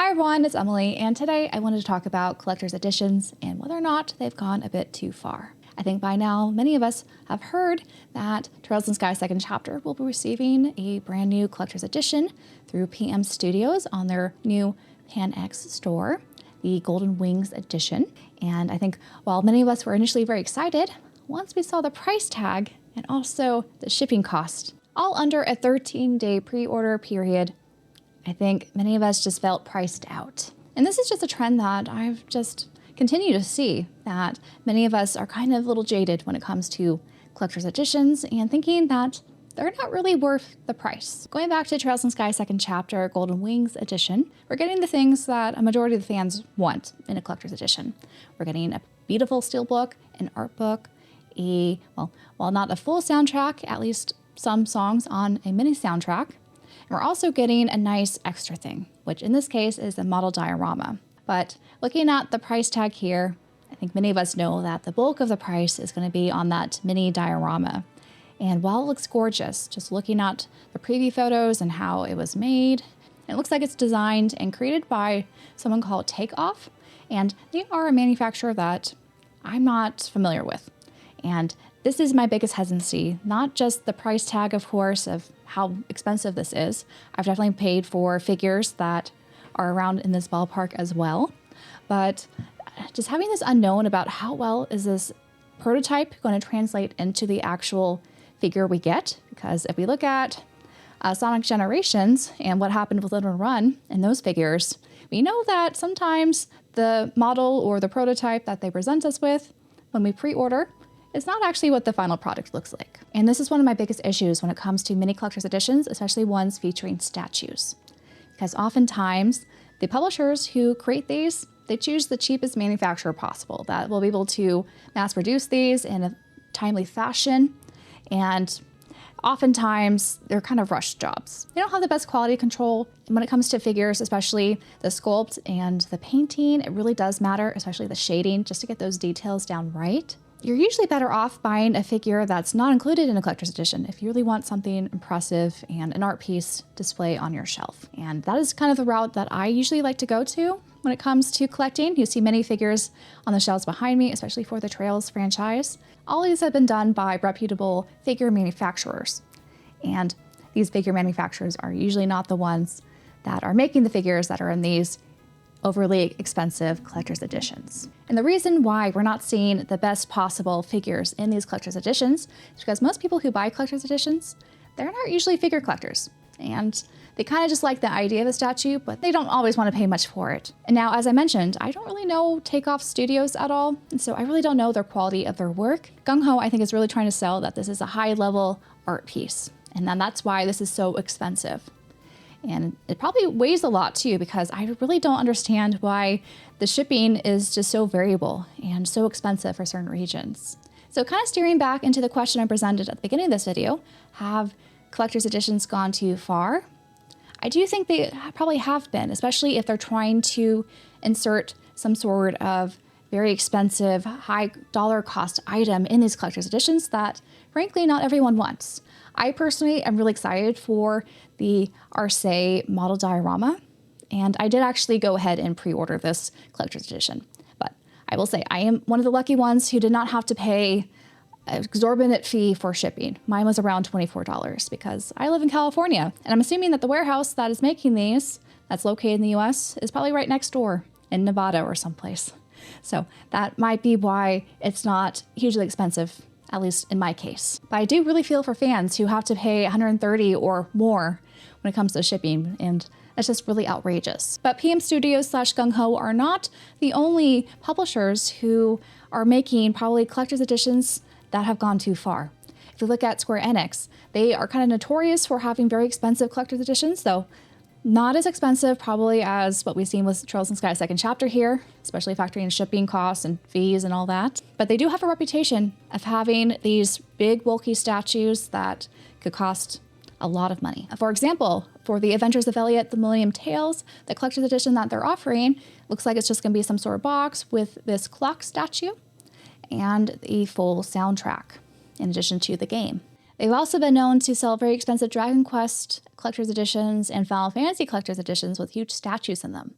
Hi everyone, it's Emily, and today I wanted to talk about collector's editions and whether or not they've gone a bit too far. I think by now many of us have heard that Trails in Sky Second Chapter will be receiving a brand new collector's edition through PM Studios on their new Pan X store, the Golden Wings edition. And I think while many of us were initially very excited, once we saw the price tag and also the shipping cost, all under a 13-day pre-order period, I think many of us just felt priced out. And this is just a trend that I've just continued to see, that many of us are kind of a little jaded when it comes to collector's editions and thinking that they're not really worth the price. Going back to Trails in Sky Second Chapter Golden Wings edition, we're getting the things that a majority of the fans want in a collector's edition. We're getting a beautiful steelbook, an art book, while not a full soundtrack, at least some songs on a mini soundtrack. And we're also getting a nice extra thing, which in this case is a model diorama. But looking at the price tag here, I think many of us know that the bulk of the price is going to be on that mini diorama. And while it looks gorgeous, just looking at the preview photos and how it was made, it looks like it's designed and created by someone called Takeoff. And they are a manufacturer that I'm not familiar with. And this is my biggest hesitancy, not just the price tag, of course, of how expensive this is. I've definitely paid for figures that are around in this ballpark as well. But just having this unknown about how well is this prototype going to translate into the actual figure we get. Because if we look at Sonic Generations and what happened with Little Run and those figures, we know that sometimes the model or the prototype that they present us with when we pre-order is not actually what the final product looks like. And this is one of my biggest issues when it comes to mini collector's editions, especially ones featuring statues. Because oftentimes the publishers who create these, they choose the cheapest manufacturer possible that will be able to mass produce these in a timely fashion. And oftentimes they're kind of rushed jobs. They don't have the best quality control. And when it comes to figures, especially the sculpt and the painting, it really does matter, especially the shading, just to get those details down right. You're usually better off buying a figure that's not included in a collector's edition if you really want something impressive and an art piece display on your shelf. And that is kind of the route that I usually like to go to when it comes to collecting. You see many figures on the shelves behind me, especially for the Trails franchise. All these have been done by reputable figure manufacturers. And these figure manufacturers are usually not the ones that are making the figures that are in these overly expensive collector's editions. And the reason why we're not seeing the best possible figures in these collector's editions is because most people who buy collector's editions, they're not usually figure collectors. And they kind of just like the idea of a statue, but they don't always want to pay much for it. And now, as I mentioned, I don't really know Takeoff Studios at all, and so I really don't know their quality of their work. Gung Ho, I think, is really trying to sell that this is a high-level art piece, and then that's why this is so expensive. And it probably weighs a lot too, because I really don't understand why the shipping is just so variable and so expensive for certain regions. So kind of steering back into the question I presented at the beginning of this video, have collector's editions gone too far? I do think they probably have been, especially if they're trying to insert some sort of very expensive, high dollar cost item in these collector's editions that, frankly, not everyone wants. I personally am really excited for the Arce model diorama, and I did actually go ahead and pre-order this collector's edition. But I will say I am one of the lucky ones who did not have to pay an exorbitant fee for shipping. Mine was around $24 because I live in California, and I'm assuming that the warehouse that is making these, that's located in the US, is probably right next door in Nevada or someplace. So that might be why it's not hugely expensive, at least in my case. But I do really feel for fans who have to pay $130 or more when it comes to shipping, and that's just really outrageous. But PM Studios / Gung Ho are not the only publishers who are making probably collector's editions that have gone too far. If you look at Square Enix, they are kind of notorious for having very expensive collector's editions, though not as expensive probably as what we've seen with Trails in Sky Second Chapter here, especially factoring in shipping costs and fees and all that. But they do have a reputation of having these big, bulky statues that could cost a lot of money. For example, for the Adventures of Elliot, the Millennium Tales, the collector's edition that they're offering, looks like it's just gonna be some sort of box with this clock statue and the full soundtrack, in addition to the game. They've also been known to sell very expensive Dragon Quest collector's editions and Final Fantasy collector's editions with huge statues in them.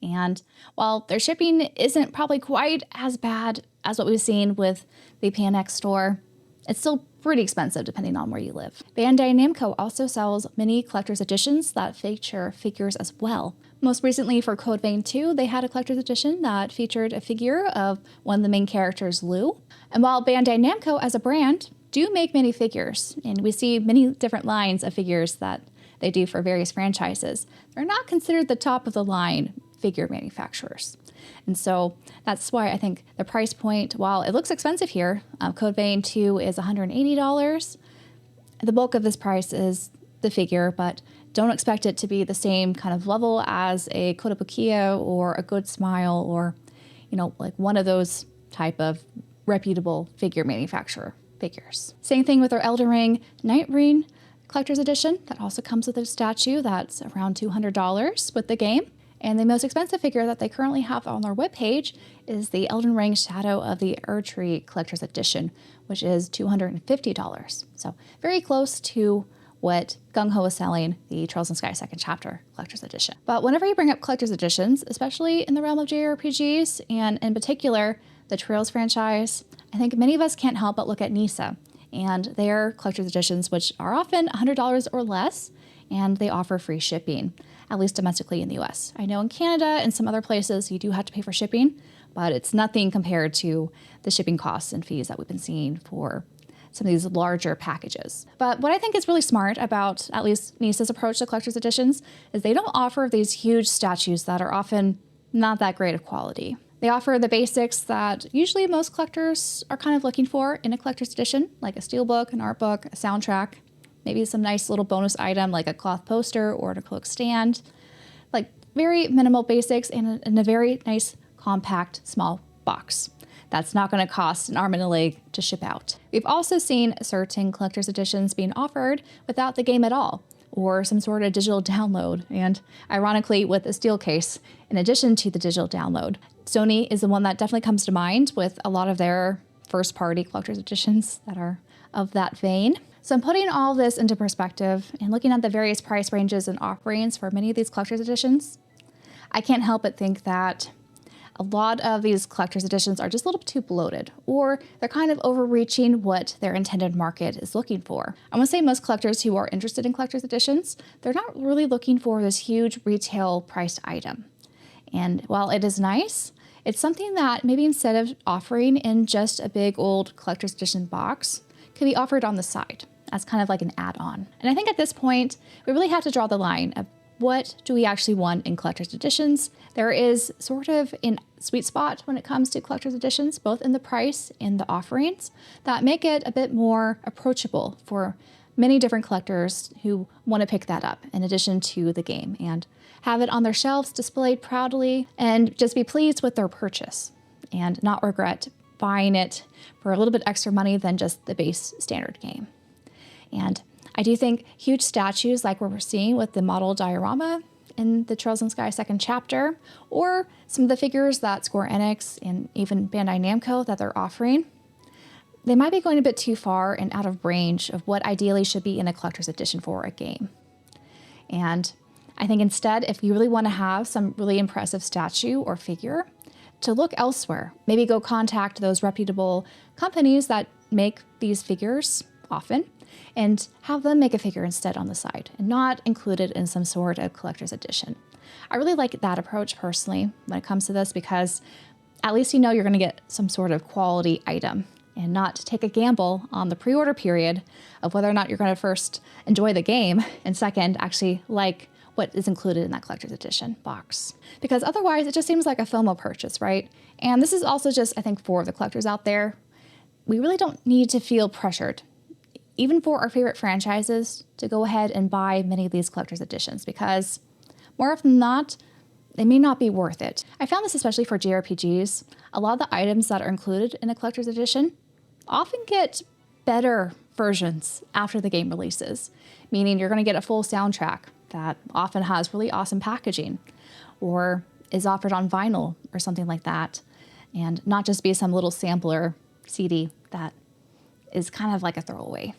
And while their shipping isn't probably quite as bad as what we've seen with the Pan X store, it's still pretty expensive depending on where you live. Bandai Namco also sells many collector's editions that feature figures as well. Most recently for Code Vein 2, they had a collector's edition that featured a figure of one of the main characters, Lou. And while Bandai Namco as a brand do make many figures, and we see many different lines of figures that they do for various franchises, they're not considered the top of the line figure manufacturers. And so that's why I think the price point, while it looks expensive here, Code Vein 2 is $180. The bulk of this price is the figure, but don't expect it to be the same kind of level as a Kotobukiya or a Good Smile or, like one of those type of reputable figure manufacturer figures. Same thing with our Elden Ring Night Ring Collector's Edition. That also comes with a statue that's around $200 with the game. And the most expensive figure that they currently have on their webpage is the Elden Ring Shadow of the Erdtree Collector's Edition, which is $250. So very close to what Gung Ho is selling, the Trails in Sky Second Chapter Collector's Edition. But whenever you bring up Collector's Editions, especially in the realm of JRPGs, and in particular, the Trails franchise, I think many of us can't help but look at NISA and their Collector's Editions, which are often $100 or less, and they offer free shipping, at least domestically in the US. I know in Canada and some other places you do have to pay for shipping, but it's nothing compared to the shipping costs and fees that we've been seeing for some of these larger packages. But what I think is really smart about at least NISA's approach to collector's editions is they don't offer these huge statues that are often not that great of quality. They offer the basics that usually most collectors are kind of looking for in a collector's edition, like a steelbook, an art book, a soundtrack, maybe some nice little bonus item like a cloth poster or a cloak stand, like very minimal basics in a very nice, compact, small box. That's not going to cost an arm and a leg to ship out. We've also seen certain collector's editions being offered without the game at all, or some sort of digital download, and ironically with a steel case in addition to the digital download. Sony is the one that definitely comes to mind with a lot of their first-party collector's editions that are of that vein. So I'm putting all this into perspective and looking at the various price ranges and offerings for many of these collector's editions. I can't help but think that a lot of these collector's editions are just a little bit too bloated, or they're kind of overreaching what their intended market is looking for. I want to say most collectors who are interested in collector's editions, they're not really looking for this huge retail priced item. And while it is nice, it's something that maybe instead of offering in just a big old collector's edition box, could be offered on the side as kind of like an add-on. And I think at this point, we really have to draw the line of what do we actually want in collector's editions. There is sort of a sweet spot when it comes to collector's editions, both in the price and the offerings, that make it a bit more approachable for many different collectors who want to pick that up in addition to the game and have it on their shelves displayed proudly and just be pleased with their purchase and not regret buying it for a little bit extra money than just the base standard game. And I do think huge statues like what we're seeing with the model diorama in the Trails in Sky second chapter, or some of the figures that Square Enix and even Bandai Namco that they're offering, they might be going a bit too far and out of range of what ideally should be in a collector's edition for a game. And I think instead, if you really want to have some really impressive statue or figure, to look elsewhere. Maybe go contact those reputable companies that make these figures often and have them make a figure instead on the side and not included in some sort of collector's edition. I really like that approach personally when it comes to this because at least you know you're going to get some sort of quality item and not take a gamble on the pre-order period of whether or not you're going to first enjoy the game and second actually like what is included in that collector's edition box. Because otherwise it just seems like a FOMO purchase, right? And this is also just, I think, for the collectors out there. We really don't need to feel pressured, even for our favorite franchises, to go ahead and buy many of these collector's editions because more often than not, they may not be worth it. I found this especially for JRPGs. A lot of the items that are included in a collector's edition often get better versions after the game releases, meaning you're going to get a full soundtrack that often has really awesome packaging or is offered on vinyl or something like that, and not just be some little sampler CD that is kind of like a throwaway,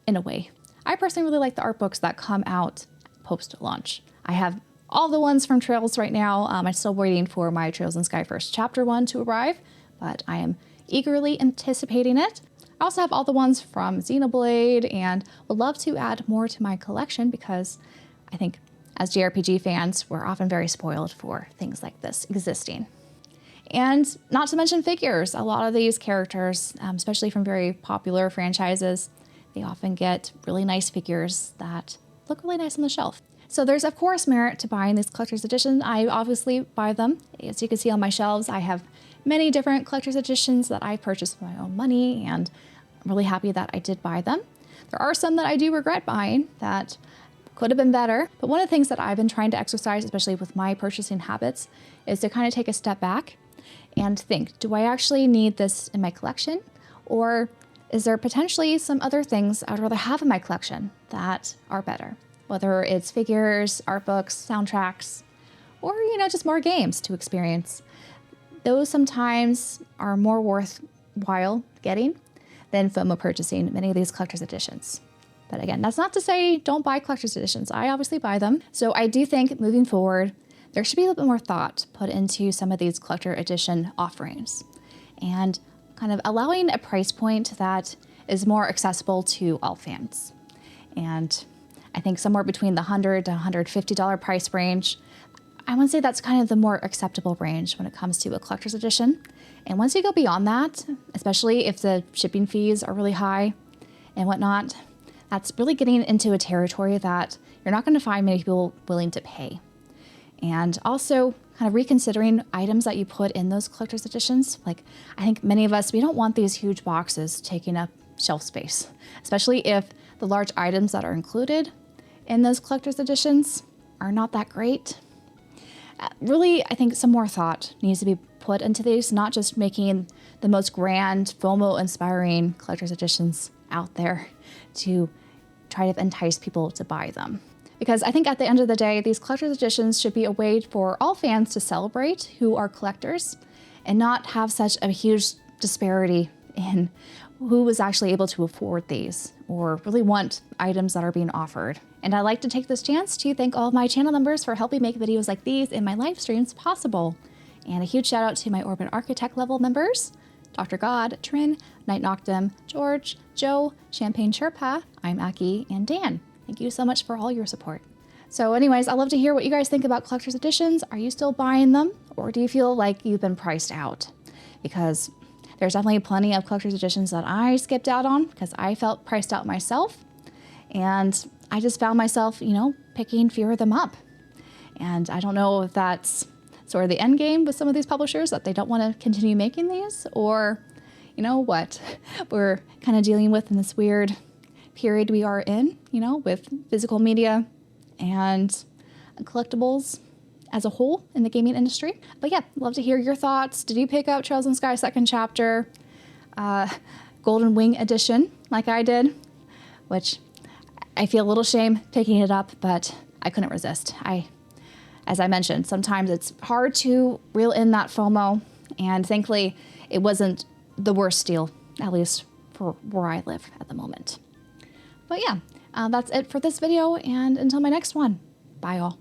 in a way. I personally really like the art books that come out post-launch. I have all the ones from Trails right now. I'm still waiting for my Trails in Sky First Chapter 1 to arrive, but I am eagerly anticipating it. I also have all the ones from Xenoblade and would love to add more to my collection because I think as JRPG fans, we're often very spoiled for things like this existing. And not to mention figures. A lot of these characters, especially from very popular franchises, they often get really nice figures that look really nice on the shelf. So there's of course merit to buying these collector's editions. I obviously buy them. As you can see on my shelves, I have many different collector's editions that I purchased with my own money, and I'm really happy that I did buy them. There are some that I do regret buying that could have been better, but one of the things that I've been trying to exercise, especially with my purchasing habits, is to kind of take a step back and think, do I actually need this in my collection? Or is there potentially some other things I'd rather have in my collection that are better? Whether it's figures, art books, soundtracks, or, just more games to experience. Those sometimes are more worthwhile getting than FOMO purchasing many of these collector's editions. But again, that's not to say don't buy collector's editions. I obviously buy them. So I do think moving forward, there should be a little bit more thought put into some of these collector edition offerings and kind of allowing a price point that is more accessible to all fans. And I think somewhere between the $100 to $150 price range, I would say that's kind of the more acceptable range when it comes to a collector's edition. And once you go beyond that, especially if the shipping fees are really high and whatnot, that's really getting into a territory that you're not going to find many people willing to pay. And also kind of reconsidering items that you put in those collector's editions. Like, I think many of us, we don't want these huge boxes taking up shelf space, especially if the large items that are included in those collector's editions are not that great. Really, I think some more thought needs to be put into these, not just making the most grand, FOMO-inspiring collector's editions out there to try to entice people to buy them. Because I think at the end of the day, these collector's editions should be a way for all fans to celebrate who are collectors and not have such a huge disparity in who was actually able to afford these or really want items that are being offered. And I'd like to take this chance to thank all of my channel members for helping make videos like these and my live streams possible. And a huge shout out to my Orbit Architect level members, Dr. God, Trin, Night Noctem, George, Joe, Champagne Sherpa, I'm Aki, and Dan. Thank you so much for all your support. So anyways, I'd love to hear what you guys think about collector's editions. Are you still buying them, or do you feel like you've been priced out? Because there's definitely plenty of collector's editions that I skipped out on because I felt priced out myself. And I just found myself, picking fewer of them up. And I don't know if that's sort of the end game with some of these publishers, that they don't want to continue making these, or what we're kind of dealing with in this weird period we are in, with physical media and collectibles as a whole in the gaming industry. But yeah, love to hear your thoughts. Did you pick up Trails in Sky second chapter, Golden Wing edition like I did? Which I feel a little shame picking it up, but I couldn't resist. As I mentioned, sometimes it's hard to reel in that FOMO, and thankfully it wasn't the worst deal, at least for where I live at the moment. But yeah, that's it for this video, and until my next one, bye all.